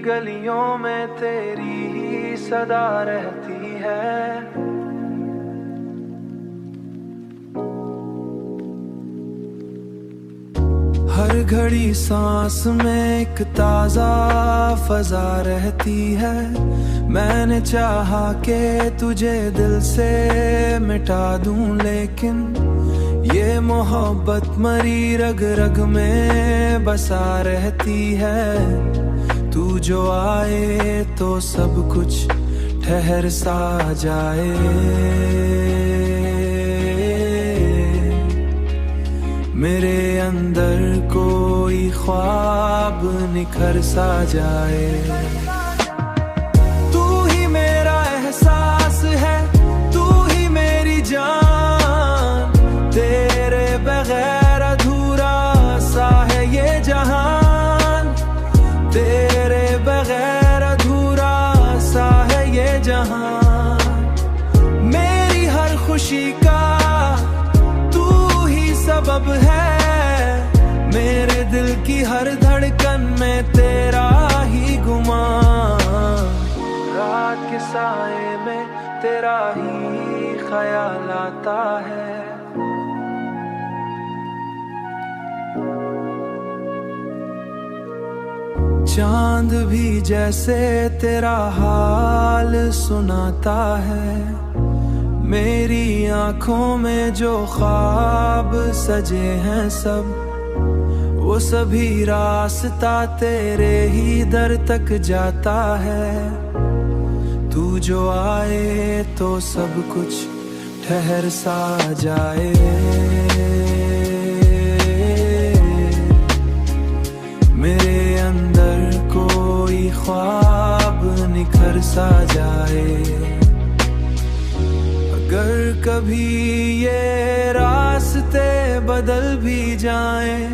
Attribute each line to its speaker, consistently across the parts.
Speaker 1: गलियों में तेरी ही सदा रहती है। हर घड़ी सांस में एक ताजा फजा रहती है। मैंने चाहा कि तुझे दिल से मिटा दूं, लेकिन ये मोहब्बत मरी रग रग में बसा रहती है। तू जो आए तो सब कुछ ठहर सा जाए। मेरे अंदर कोई ख्वाब निखर सा जाए। तू ही मेरा एहसास है, तू ही मेरी जान। तेरे बगैर अधूरा सा है ये जहान। तेरे बगैर अधूरा सा है ये जहान। मेरी हर खुशी का तू ही सबब है। मेरे दिल की हर धड़कन में तेरा ही गुमान। रात के साए में तेरा ही ख्याल आता है। चांद भी जैसे तेरा हाल सुनाता है। मेरी आंखों में जो ख्वाब सजे हैं सब, वो सभी रास्ता तेरे ही दर तक जाता है। तू जो आए तो सब कुछ ठहर सा जाए। मेरे अंदर कोई ख्वाब निखर सा जाए। अगर कभी ये रास्ते बदल भी जाएं,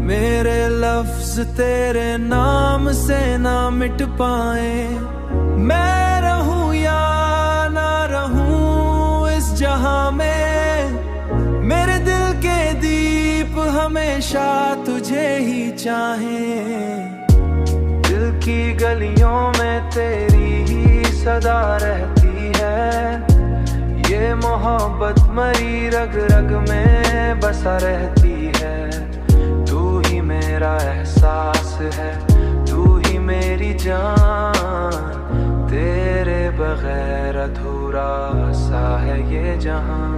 Speaker 1: मेरे लफ्ज तेरे नाम से ना मिट पाए। मैं रहूं या ना रहूं इस जहां में, मेरे दिल के दीप हमेशा तुझे ही चाहें। दिल की गलियों में तेरी ही सदा रहती है। ये मोहब्बत मरी रग रग में बसा रहती है। तू ही मेरा एहसास है, तू ही मेरी जान। तेरे बगैर अधूरा सा है ये जहां।